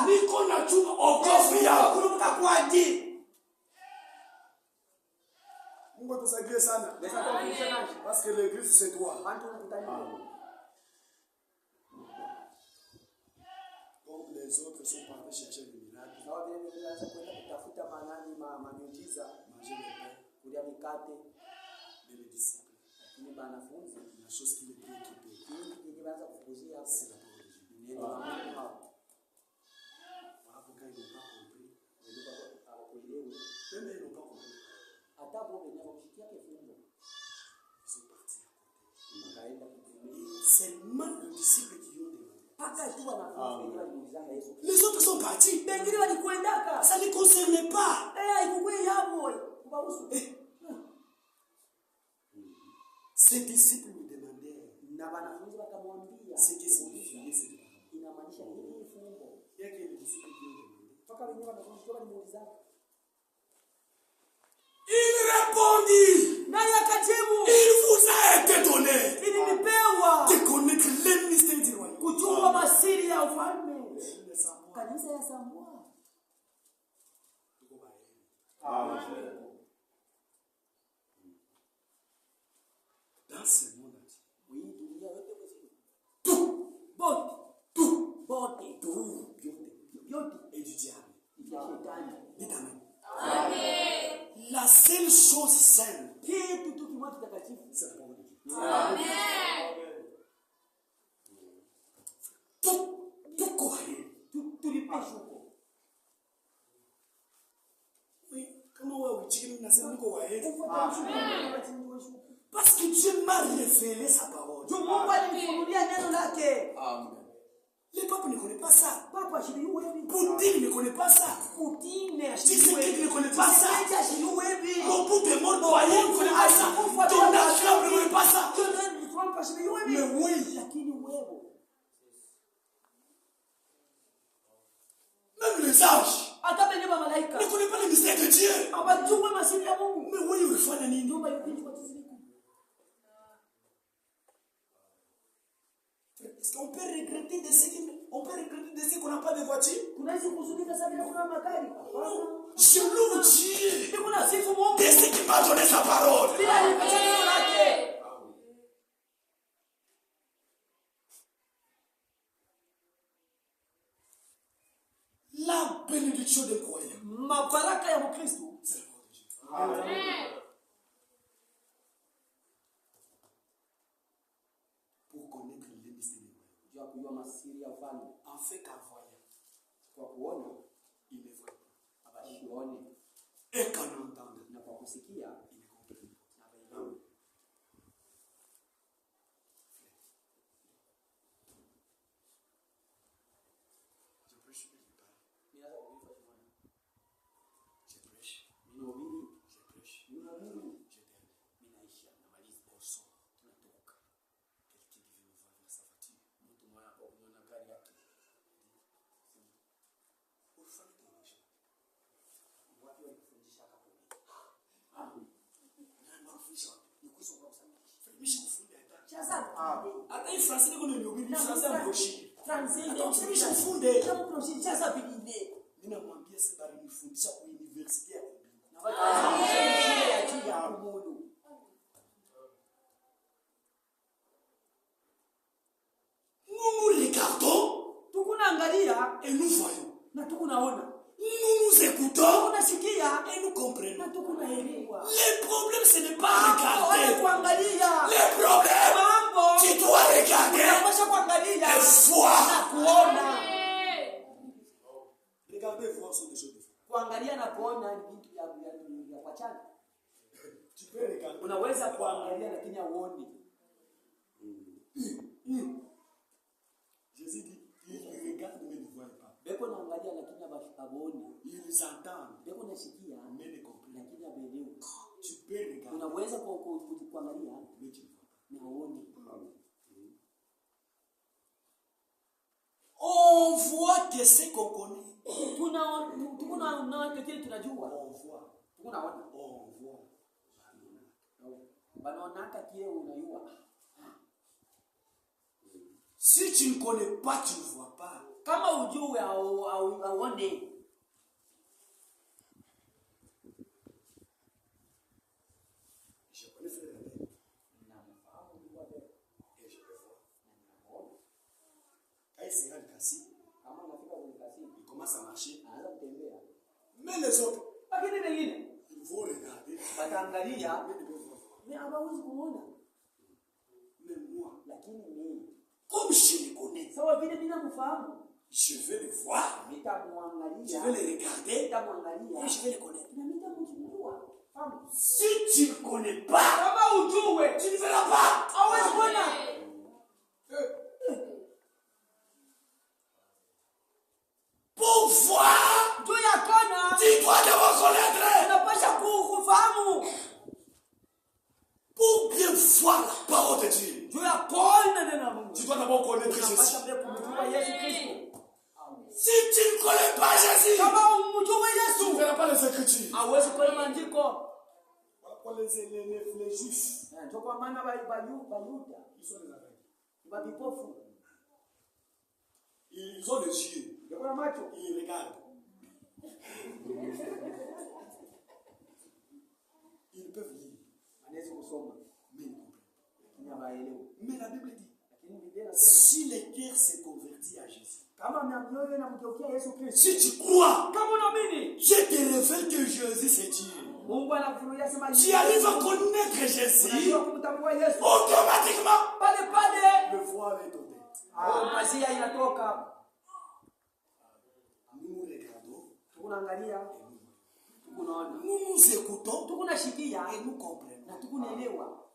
niko nachunga wokovu yao. Mungu tusaidie sana. Parce que l'église c'est toi. Donc les autres sont partis chercher des miracles. Manger le pain. De les disciples. La chose qui les préoccupe, c'est la parole de Dieu. Voilà pourquoi ils n'ont pas compris. Même ils n'ont pas compris. Ils sont partis à côté. C'est même les disciples qui ont demandé. Les autres sont partis. Ça ne les concernait pas. Ces disciples lui demandèrent ce qui signifiait cette parole. Il y a que les disciples qui ont demandé. Il répondit. Il vous a été donné de connaître les mystères du royaume. Dans ce monde et du diable. Dites amen. La seule chose saine, c'est la parole de Dieu. Tout correct. Oui, comment vous dites parce que Dieu m'a révélé sa parole. Amen. Le peuple ne connaît pas ça. Papa ashiriwebi. Poutine ne connaît pas ça. Poutine Tshisekedi ne connaît pas ça. Tshisekedi ashiriwebi. Mobutu est mort noyé, ne connaît pas ça. Donald Trump ne connaît pas ça. Donald Trump ashiriwebi. Mais oui. Lakini wewe. Même les anges Hata benye ba malaika. ne connaissent pas les mystères de Dieu. Abajue masiri ya Mungu. Mais oui, il faut nini. Ndio bayopinjwa tuziliku. Est-ce qu'on peut regretter de ce qu'on n'a pas de voiture? Tunaweza kuzunika sana bila kuna magari. Je loue Dieu Ndio kuna sifu Mungu. de ce qui m'a donné sa parole. Bila nipatia neno lake. La bénédiction des croyants. Mabaraka ya Mkristo. C'est la parole de Dieu. Amen. Pour connaître les mystères des croyants. Jua kujua masiri ya ufalme. En fait qu'en voyant, Kwa kuona il ne voit pas. abashione Et qu'en entendant, na kwa kusikia il ne comprend pas. na baelewa. Je prêche quelque part. Ninaanza kuifa shimoni. Je prêche. Ninahubiri, Je prêche. ninahubiri, Je termine. ninaisha, namaliza. Au sort. Tunatoka. Quelqu'un qui veut me voir avec sa voiture. Mtu mmoja hapo kuona gari yake. Au fond de ton champ. Watu walikufundisha hapo. Nani mfundisha wapi? Nikuso kwa kusamehe. Mimi kufunde hata. Chaza. Hata hii Francais niko nimehubiri Francais mkoshi. Franzinde. Hata mfundisha ufunde. Kama kuna chaza bidinde. Ninamwambia sasa bali nifundisha kwa university ya Mbingu. Na watu wanafundisha shule ya juu ya Mungu. Nous regardons Tukunaangalia et nous voyons. na tukunaona. Nous nous écoutons Tunasikia et nous comprenons. na tukunaelewa. Les problèmes, ce n'est pas Mambo wale regarder. kuangalia. Les problèmes, Mambo tu dois regarder unapaswa kuangalia et voir. na kuona. Regarder et voir sont des choses différentes. Kuangalia na kuona ni vitu vya kuachana. Tu peux regarder. Unaweza kuangalia lakini hauoni. Jésus dit, ils regardent mais ne voient pas. Beko naangalia lakini hawaoni. Ils entendent Beko nasikia mais ne comprennent lakini hawaelewi. pas. Tu peux regarder Unaweza kuangalia mais tu ne vois pas. na hauoni. On voit que ce qu'on connaît. Tukunaona lakini tunajua. On voit. Tukunaona. On voit. Wanaonaka kile unajua. Si tu ne connais pas, tu ne vois pas. Kama ujue auone. Je connais frère Abel. Et je le vois. Quand il sera le cassis, Kama unafika kwenye kasi, il commence à marcher. anaanza kutembea. Mais les autres, Lakini wengine ils vont regarder. wataangalia Mais ne vont pas voir. na hawawezi kuona. Mais moi, Lakini mimi comme je les connais, sawa vile bila kufahamu, je vais les voir. Je nitamwangalia, vais les regarder. nitamwangalia Et je vais les connaître. na nitamjua. Fahamu. Si tu ne connais pas, Kama ujue, tu ne verras pas. hawezi kuona. Pour voir, Juu ya kona, tu dois d'abord connaître. unapaswa kufahamu. Pour bien voir la parole de Dieu, Juu ya kona neno la Mungu. tu dois d'abord connaître Jésus. Unapaswa pia kumjua Yesu Kristo. Si tu ne connais pas Jésus, Kama umjue tu ne Yesu, verras pas les Écritures. hawezi kuona maandiko. Pour les Juifs, Ndio kwa maana Bayuda ils sont les aveugles. ni vipofu. Ils ont les yeux. Ndio kwa macho. Ils regardent. Ils peuvent lire, Anaweza kusoma, mais ils ne comprennent lakini hawaelewi. pas. Mais la Bible dit, Lakini Biblia inasema si le cœur s'est converti à Jésus, kama mioyo inamgeukia Yesu Kristo, si tu crois, kama unaamini, je te révèle que Jésus c'est Dieu. Mungu anakufunulia sema Tu arrives à connaître Jésus, unajua kumtambua Yesu. automatiquement, Pale le voile est ôté. masia inatoka. Nous regardons, Tukunaangalia, tukunaona, nous nous écoutons tukunashikia et nous comprenons. na tukunaelewa.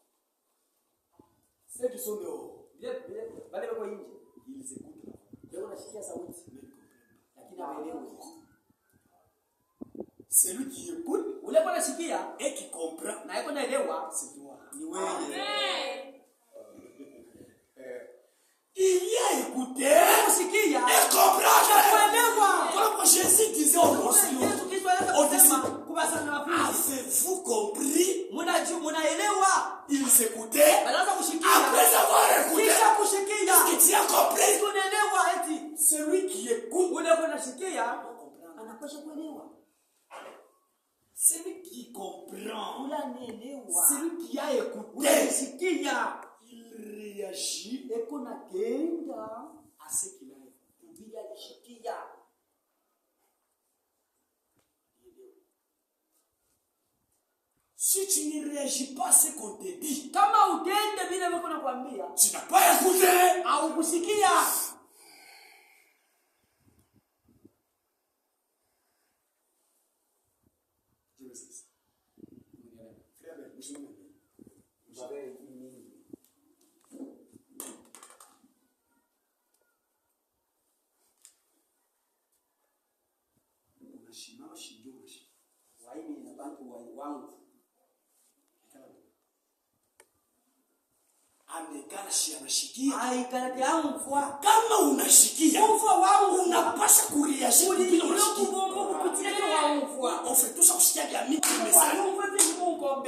Ceux qui sont dehors, Vile wale wako nje, ils écoutent la voix. ndio wanasikia sauti lakini hawaelewi. Celui qui écoute Ule kwa nasikia et qui comprend, na yako naelewa c'est toi. ni wewe. Il y a écouté Kusikia et comprendre. kuelewa. Comme Jésus disait aux Conscients, Yesu Kristo anaweza kusema kubasa na wapili. avez-vous compris? Munaelewa. Ils écoutaient. Wanaanza kusikia. Après avoir écouté, Kisha kusikia. est-ce que tu as compris? Tunaelewa eti. Celui qui écoute, Ule kwa nasikia anapaswa kuelewa. celui qui comprend, Ule anaelewa. celui qui a Ule écouté, anasikia. il réagit Eko na kenda à ce qu'il a écouté. bila alishikia. Si tu ne réagis pas à ce qu'on te dit, Kama utende vile wako nakwambia tu n'as pas écouté. au kusikia. Waimi na bantu wangu Anashikia. aikarate yangu kwa Kama unashikia, kufa wangu unapasha kureagir bila unashikia. kupitia wangu kwa On fait tout ça kusikia vya mimi message. Mungu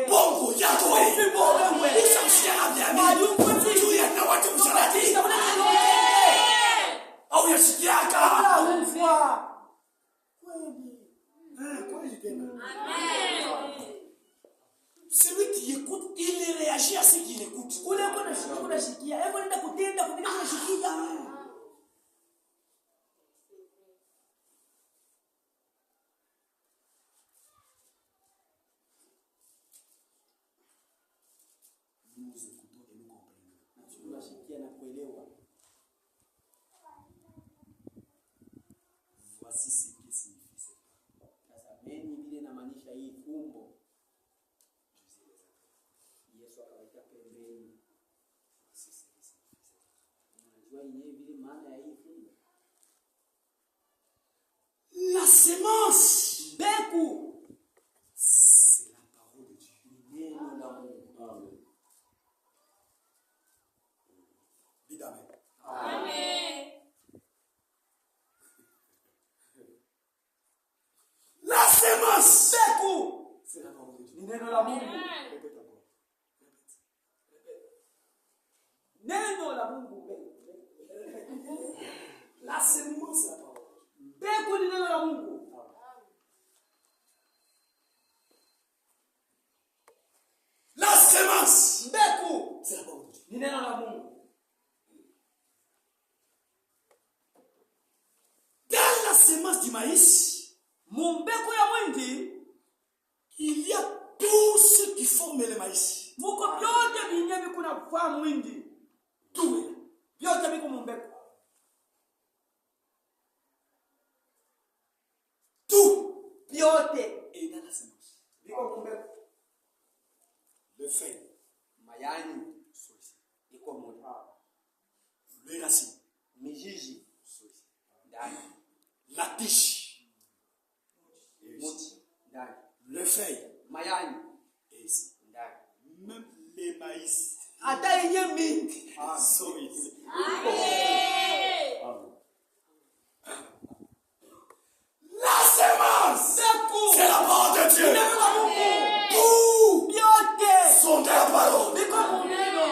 Bongo yako wewe. Usa kusikia vya mimi. Tu ya na watu msalati. Au yasikiaka. Celui qui écoute, il réagit à ce qu'il écoute. Nous écoutons et nous comprenons. Voici ce que signifie cette parole. Yesu akawaita pembeni. Voici ce que signifie cette parole. Unajua yenyewe vile maana ya hii fumbo. La semence, Mbegu c'est la parole de Dieu. ni neno la Mungu. Amen. Dites Amen. Amen. La semence, Mbegu c'est la parole de Dieu. ni neno la Mungu. Répète encore. Répète. Répète. Neno la Mungu. La semence, c'est la parole de Dieu. Mbegu ni neno la Mungu. La semence, Mbegu c'est la parole de Dieu. ni neno la Mungu. Dans la semence du maïs, Mumbegu ya mwindi il y a tout ce qui forme le maïs. muko vyote vinye vikuna kwa mwindi. Tout est là. Vyote viko mumbegu. Tout Vyote est dans la semence. viko mumbegu. Le feuille, Mayani iko mumbegu. le racine, Mijiji ndani. la tige, Muti ndani. le feuille, Mayani et ici. ndani. Même les maïs Hata yenye mingi. sont ici. La semence, Mbegu c'est la parole de Dieu. neno la Mungu. Tout Vyote sont dans la parole. viko muneno.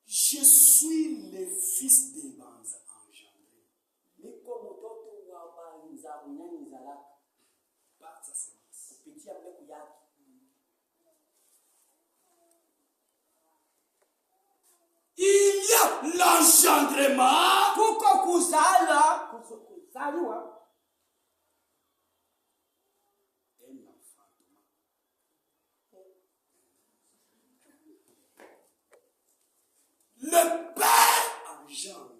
Je suis le fils des banza engendré Niko mtoto wa banza mnyani zalaka par sa semence. kupitia mbegu yake. Il y a l'engendrement Kuko kuzaliwa et l'enfantement. Le père engendre,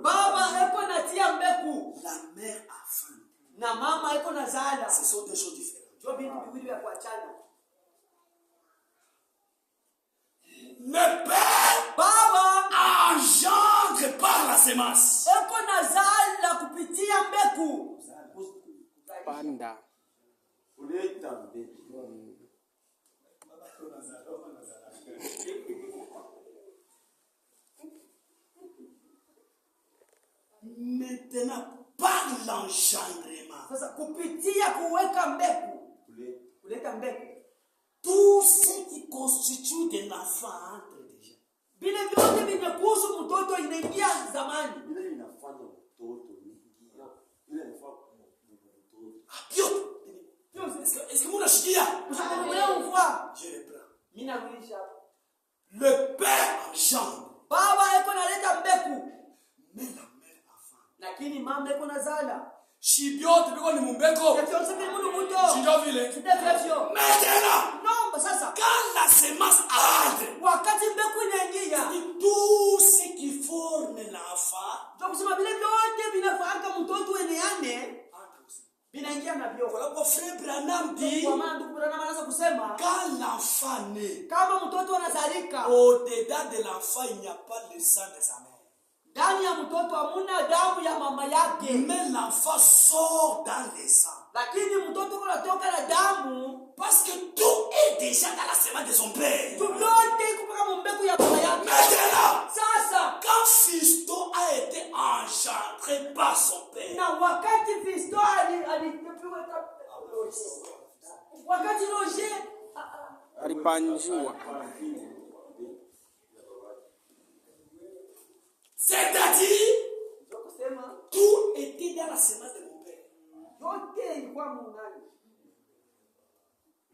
baba eko natia mbegu la mère enfante. na mama eko nazala. Ce sont deux choses différentes. Jo bintu viwili vya kuachana. Le père Baba engendre par la semence. eko nazala kupitia mbegu. Panda. Kuleta mbegu. Maintenant, par l'engendrement, Sasa kupitia kuweka mbegu, kuleta mbegu, tout ce qui constitue de l'enfant entre déjà. vile vyote vimekuhusu mtoto inaingia zamani. Ile inafanya mtoto ingia. Ile inafanya mtoto. Est-ce que vous l'achetiez? Ushakuelewa mfua? Je reprends. Mimi narudisha. Le père engendre, Baba eko naleta mbegu, mais la mère enfant. lakini mama eko nazala. Shibiote biko ni mumbeko. Ndio sema mtu mto. Sio vile. Sio. Maintenant, Naomba sasa quand la semence arde, wakati mbegu inaingia, tout ce qui forme l'enfant ndio kusema vile vyote vinafanya mtoto eneane entre aussi. vinaingia na vyo. Voilà pourquoi frère Branham dit, Kwa maana ndugu Branham anaanza kusema quand l'enfant naît, kama mtoto anazalika, au-dedans de l'enfant, il n'y a pas le sang de sa mère. ndani ya mtoto hamuna damu ya mama yake, Mais l'enfant sort dans le sang. lakini mtoto kunatoka na damu. Parce que tout est déjà dans la semence de son père. Vyote kupaka mbegu ya baba yake. Maintenant, Sasa quand Fiston a été engendré par son père, na wakati Fisto wakati Roger Alipanjiwa. c'est-à-dire, ndio kusema tout était dans la semence de mon père. yote ilikuwa munani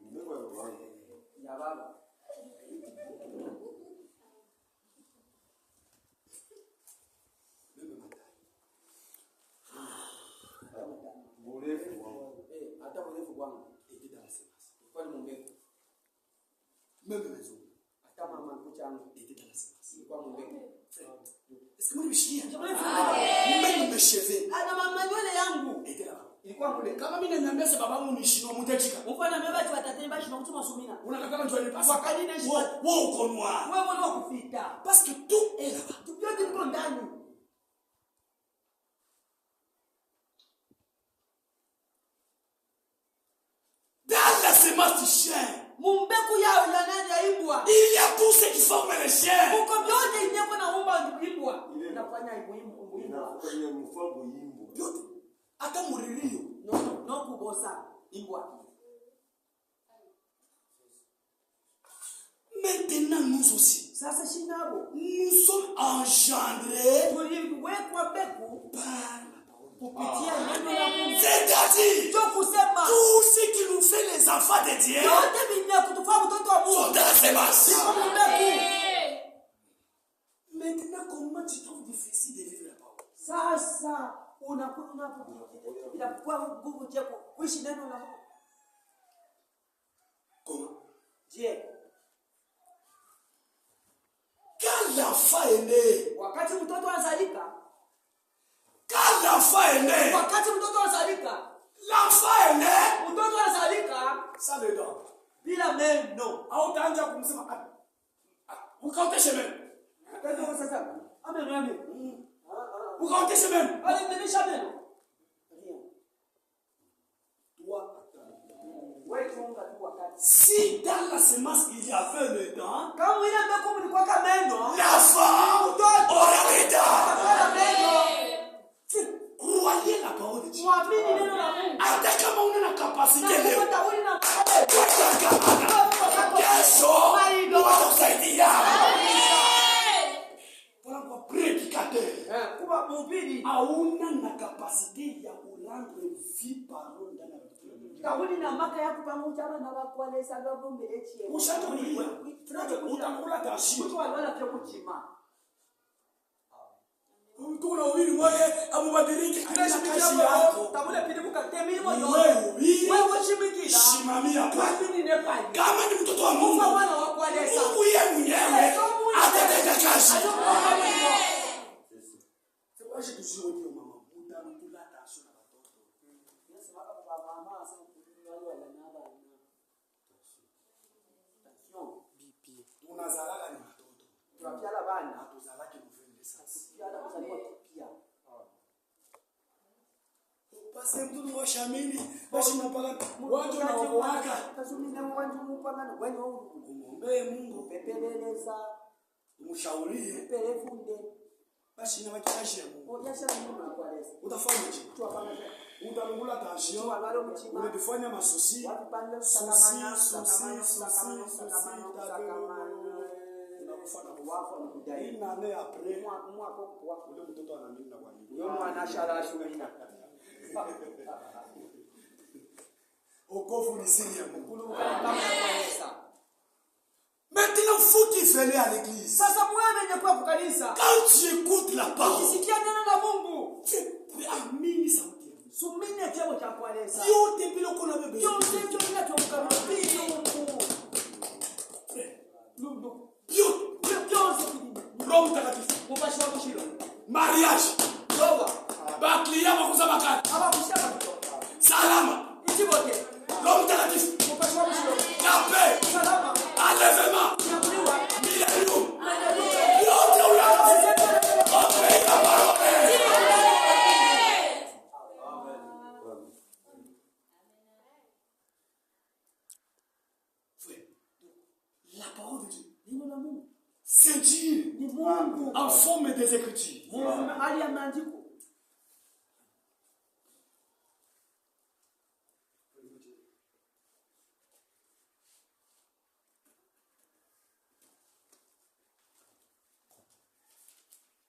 Mbegu ya baba. ya baba. Mrefu wangu. Hata urefu wangu Était dans la semence. ilikuwa ni mbegu. Même les autres Hata mama kuchangu étaient dans la semence. ilikuwa mbegu. Est-ce que vous me chiez? Amen. Même mes cheveux Ana mama nywele yangu étaient là-bas. ilikuwa kule. Kama mimi naniambia sababu yangu ni shino mutachika. Mfano mimi watu watateni bashi na mtu masumina. Unataka njoo nipase. Wakati naishi Wewe uko noir. wewe mwana kufita. Parce que tout est là-bas. Vyote viko ndani. Dans la semence du chien, Mumbeku yao ya nani yaibwa. il y a tout ce qui forme le chien. Uko vyote inyeko na umba ibwa. Ile Inafanya ibuimu umuimu. inafanya mfano yimbo. Yote. Hata muririo. No kubosa ibwa. Maintenant nous aussi, Sasa shinabo. nous sommes engendrés Tuliwekwa mbegu par la parole. kupitia neno la Mungu. C'est-à-dire, Ndio kusema tout ce qui nous fait les enfants de Dieu yote vinya kutufaa mtoto wa sont Mungu. dans la semence. Iko mbegu. Maintenant, comment tu trouves difficile de vivre la parole? Sasa unakuwa inakuwa nguvu je kuishi neno la Mungu. Comment? Je, Quand l'enfant est né, wakati mtoto anazalika, quand l'enfant est né, wakati mtoto anazalika, l'enfant est né, mtoto anazalika ça le donne. bila meno. Hautaanza kumsema ukaote shemeni. Kaza sasa. Amen amen. Ukaote shemeni. Alimbenisha meno. Wewe chunga tu wakati. Si dans la semence il y avait le dent, Kama ile mbegu mlikuwa kama meno, l'enfant aura les dents. kama meno. Croyez la parole de Dieu. Muamini neno la Mungu. Hata kama una na capacité Na leo, kupata uli na kesho watakusaidia. Voilà kwa prédicateur. kuba mhubiri. Hauna na capacité ya kurendre vie parole ndani ya watoto. Kauli na maka yako pamoja na wakwale sababu mbelechi. Ushakulia. Utakula tashi. Mtu wala pia kuchima. Mtu unahubiri wewe amubadilike katika kazi yako. Tabule pili kukatemili moyo. Wewe ubiri. Wewe ushimikila. Simamia pale. Wapi ni nepai. Kama ni mtoto wa Mungu, Mungu wana wakwale sa. Mungu yeye mwenyewe atatenda kazi. C'est pourquoi j'ai toujours dit aux mamans, utakula tashi na watoto. Unazalala ni watoto. Basi mtu mwashamini, basi mpaka watu wanaowaka. Tasumine wangu mpanga wewe Muombe Mungu, pepeleleza, umshaurie, pelefunde. basi na makiashi ya Mungu. Oyasha Mungu akwaleza. Utafanya nini? Tuwapanga. Utalungula tension, Tuwalalo mchima. unadifanya masusi. Wapipanda Sakamana. Wafu ni kudai. Hii na leo après. Mwako kwa. Ule mtoto ananinda kwa nini? Yo mwana shala shulina. Okovu ni siri ya Mungu. Kama kwaleza. Maintenant, faut qu'il fallait à l'église. Sasa mwewe wenye kwa kanisa. Quand tu écoutes la parole, Ukisikia neno la Mungu, tu es amini sauti ya Mungu. sumine chebo cha kwaleza. Yote bila kuna bebe. Yote bila tukamapili Mungu. Roho Mtakatifu. Mubashwa mushiro. Mariage. Ndoa. Baklia bakuza bakati. Abakushaka kutoka. Salama. Ichibote. Roho Mtakatifu. Mubashwa mushiro. La paix. Salama. Enlèvement. Nyakuliwa. Millennium. Haleluya. Yote ulala. Obéis la parole. La parole de Dieu. Neno la Mungu. C'est Dieu. Ni Mungu. En forme des Écritures. Mungu hali ya maandiko.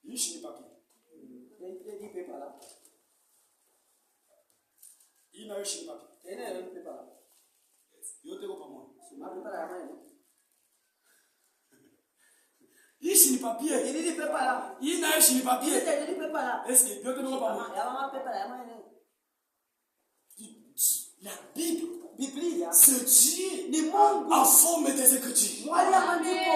Ici ni papier. Ni pepa la. Inaishi ni papier. Tena ni pepa la. Yote kwa pamoja. Sima pepa la mwana. Ici ni papier. Ni pepa la. Inaishi ni papier. Tena ni pepa la. Est-ce que yote kwa pamoja? Ya mama pepa la mwana. La Bible, Biblia c'est Dieu ni Mungu. en forme des Écritures. Mwali ya maandiko.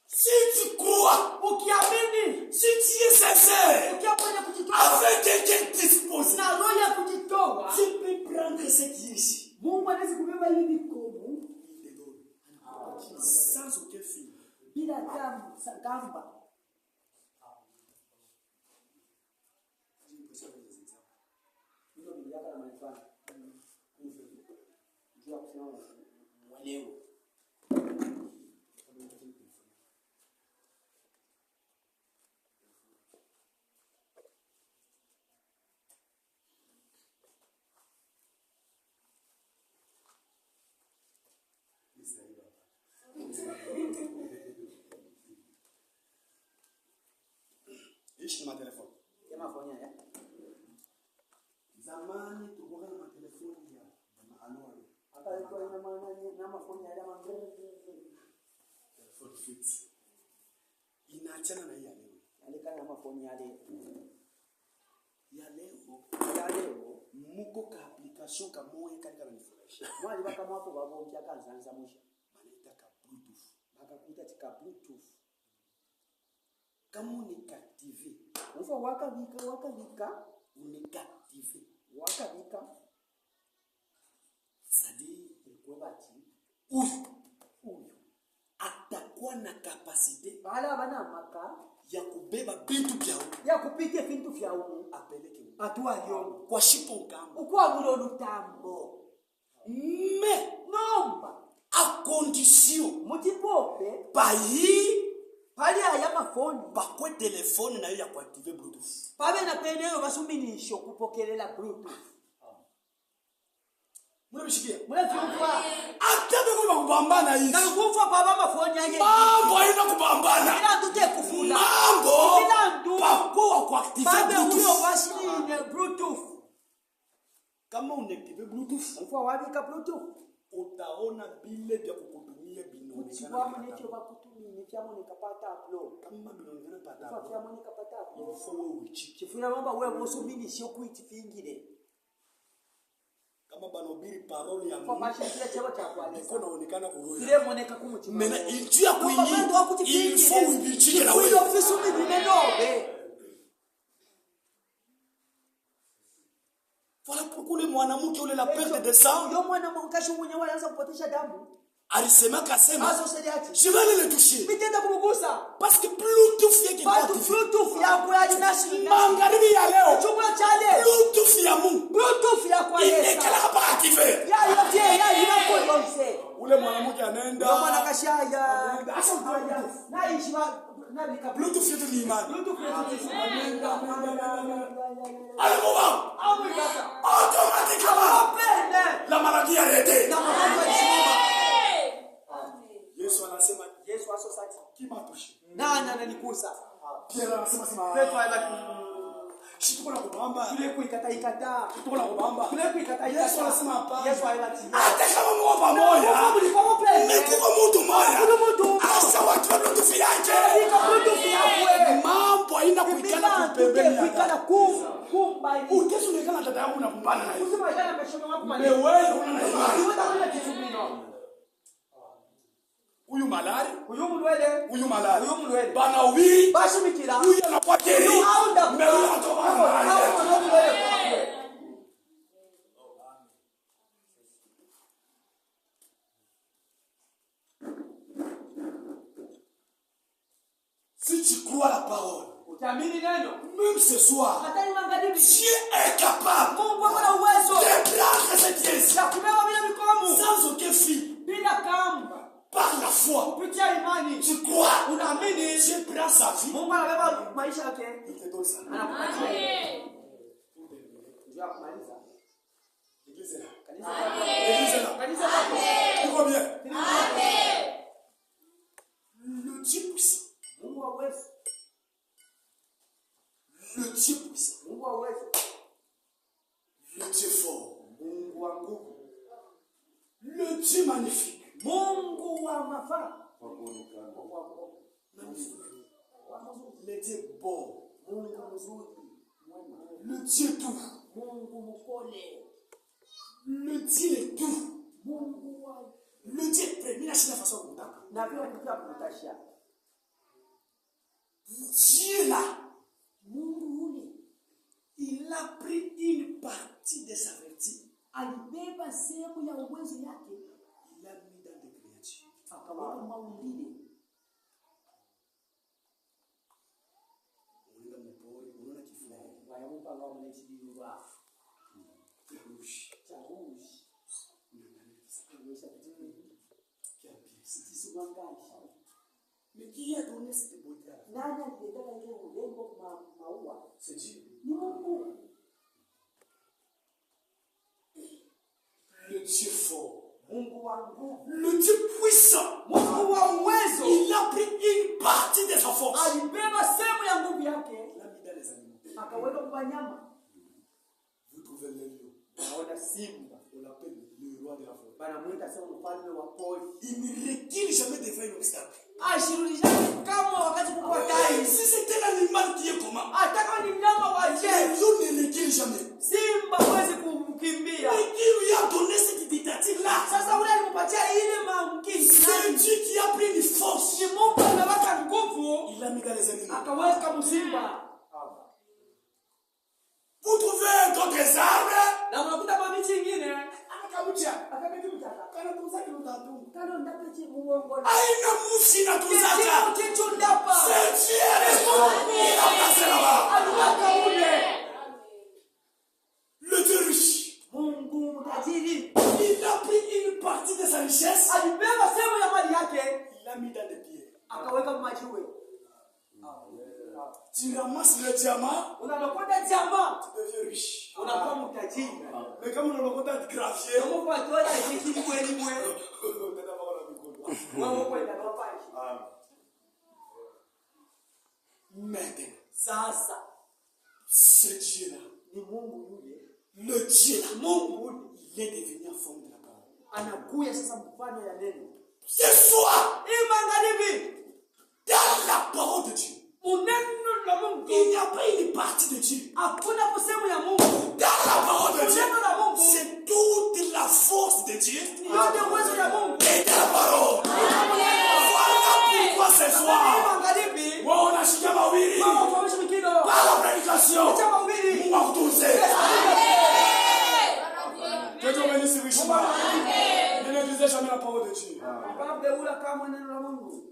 Si tu crois, Ukiamini, si tu es sincère, ukiamini kujitoa avec quelqu'un disposé, na roho ya kujitoa, tu peux prendre ce qui est ici. Mungu anaweza kubeba hivi vikomo Il te donne. Sans aucun fil. bila damu gamba. Ndio Biblia kama mfano. Ndio kusema mwelewa. Ishi na telefoni. Kama fanya ya. Zamani tulikuwa na telefoni ya manual. Hata iko ina maana na mafanya ya mangere. Telefoni fix. Inaachana na hii ya leo. Alikana mafanya ya leo. Ya leo. Ya leo Muko ka application kamoya katika na nifurahisha. mwali baka mwapo babo mchakaanza mwisho. Banaita ka Bluetooth. Akakuita tika Bluetooth. Kama unikactive, Ufa wakavika unikactive. wakavika C'est-à-dire kwebati huyu atakuwa na kapasite bala bana maka ya kubeba vitu vya huyu ya kupite vintu vya umu apeleke huyu. atua yo Kwa shipo ngamba. ukwa bulo lutambo Mais nomba à condition mutipope payi pali aya mafoni bakwe telefone na yo ya kuactive Bluetooth. pabe na peneyo basuminisho kupokelela Bluetooth Mnabishikia? mule tufa Atabe kwa kubambana hivi. na kufa baba mafoni yake Mambo haina kubambana. ila ndute kufula Mambo ila ndu pakuwa kuactive babe huyo Bluetooth. washine Bluetooth Kama unaactive Bluetooth, ufa wabika Bluetooth utaona bile vya kukutumia kuchiwamu binaonekana. necho bakutumini fyamo nikapata upload Kama binaonekana ufa pata. fyamo nikapata upload Ifo wewe uchi. chifuna mamba wewe musuminisho kuitifingire Kama banobiri parole ya kwa Mungu. mashindira chaba cha Iko kwalesa naonekana kuroya. ile moneka kumutima Mena injia il faut uibichike na wewe wewe. ofisi umibimenobe Voilà pourquoi le mwanamke ule la perte de sang yo mwana mwangashi mwenye wanaanza kupotesha damu alisema kasema Azo sediati. je vais aller le toucher Mitenda kumugusa. parce que Bluetooth yake Batu Bluetooth ya kwa dinasi. magharibi ya leo Chumba chale. Bluetooth ya Mungu Bluetooth ya kwa Yesu. inekala pas activé Ya yote ya inakuwa bonse. ule mwanamke anaenda Ndio maana kashaya. Asa mtoto. Na ishi na bika Bluetooth yetu ni imani Bluetooth yetu. à un moment automatiquement la maladie a arrêté Yesu anasema Yesu asosati. qui m'a touché Nani ananigusa? Pierre anasema sema Petro anabaki. shituko na kubamba Kule kuikataa. shituko na kubamba Kule kuikataa. Yesu anasema hapana Yesu anabaki. hata kama mko pamoja mko mtu mmoja hasa watu wa Bluetooth yake mambo haina kuikana kupembeni kuikana kumba hivi. Ukesho nikana dada yangu nakumbana na hiyo Usema jana kashono wako mali. wewe una imani Unataka kitumino. huyu malari Uyu mulwele. huyu malari Uyu mulwele. bana wi Bashumikira. huyu anakuwa keri Aunda. mbele ya si tu crois la parole Utaamini neno. même ce soir Hata ni magharibi. Dieu est capable Mungu ana uwezo. de prendre cette pièce Ya kubeba bila mikomo. sans aucun fil Bila kamba. par la foi Kupitia imani. tu crois Unaamini. Dieu prend sa vie Mungu anabeba maisha yake. il te donne ça Anakupatia. Ndio kumaliza. l'église est là Kanisa. l'église est là Kanisa lako. tu vois bien Amen. le Dieu puissant Mungu wa uwezo. le Dieu puissant Mungu wa uwezo. le Dieu fort Mungu wa nguvu. le Dieu magnifique Mungu wa mafaa. magnifique le Dieu bon Mungu mzuri. Mwema. le Dieu doux Mungu mpole. le Dieu est tout Mungu wa le Dieu premier na shina façon kutaka na pia kutia kumtashia. Dieu là Mungu ule il a pris une partie de sa vertu alibeba sehemu ya uwezo yake il l'a mis dans des créatures akaweka maumbile. unaenda mpori unaona kifua Wayampa ngao mnaichidiwa. rouge Charushi. Kuonyesha vitu vingi. quelle pièce Sisi mwangaji. mais qui a donné cette beauté là Nani alileta ile urembo maua? c'est Dieu Ni Mungu. le Dieu fort Mungu wa nguvu. le Dieu puissant Mungu wa uwezo. il a pris une partie de sa force Alibeba sehemu ya nguvu yake il l'a mis dans les animaux akaweka kwa wanyama. vous trouvez le lion Naona simba. on l'appelle le roi de la forêt Banamuita sema mfalme wa pori. il ne recule jamais devant un obstacle Ashirudisha kama wakati kuko tai. si c'est un animal qui est comment Hata kama ni mnyama wa le je. lion ne recule jamais Simba hawezi kukimbia. mais qui lui a donné cette dictature là Sasa ule alimpatia ile maamkizi. c'est Dieu qui a pris une force Ni Mungu anaweka nguvu il l'a mis dans les animaux akaweka msimba. vous trouvez d'autres arbres Na unakuta mamiti ingine akamucha akabeti mtaka. kana tumzaki mtatu Kalo ndapeti muongo. aina musi na tuzaka Kitu ndapa. c'est Dieu il a placé là-bas Aliweka ule. le Dieu riche Mungu mtajiri. il a pris une partie de sa richesse Alibeba sehemu ya mali yake il l'a mis dans des pierres akaweka majiwe. tu ramasses le diamant Unalokota jamaa tu deviens riche unakuwa mtajiri. mais comme unalokota gravier Mungu atoa hiki kweli mwe. utaenda mpaka na mikono Wewe kwenda kwa pale. maintenant Sasa ce Dieu là ni Mungu yule. le Dieu là Mungu yule il est devenu en forme de la parole anakuya sasa mfano ya neno. ce soir Hii magharibi dans la parole de Dieu uneno la Mungu. il n'y a pas une partie de Dieu Hakuna sehemu ya Mungu. dans la parole de Dieu Neno la Mungu. c'est toute la force de Dieu Yote uwezo ya Mungu. et dans la parole voilà pourquoi ce Hii soir magharibi wewe unashika mawili mama kwa mshikino. par la prédication Chama mawili. Mungu akutunze Dieu te bénisse richement. Ne négligez jamais la parole de Dieu. Hapana beula kama neno la Mungu.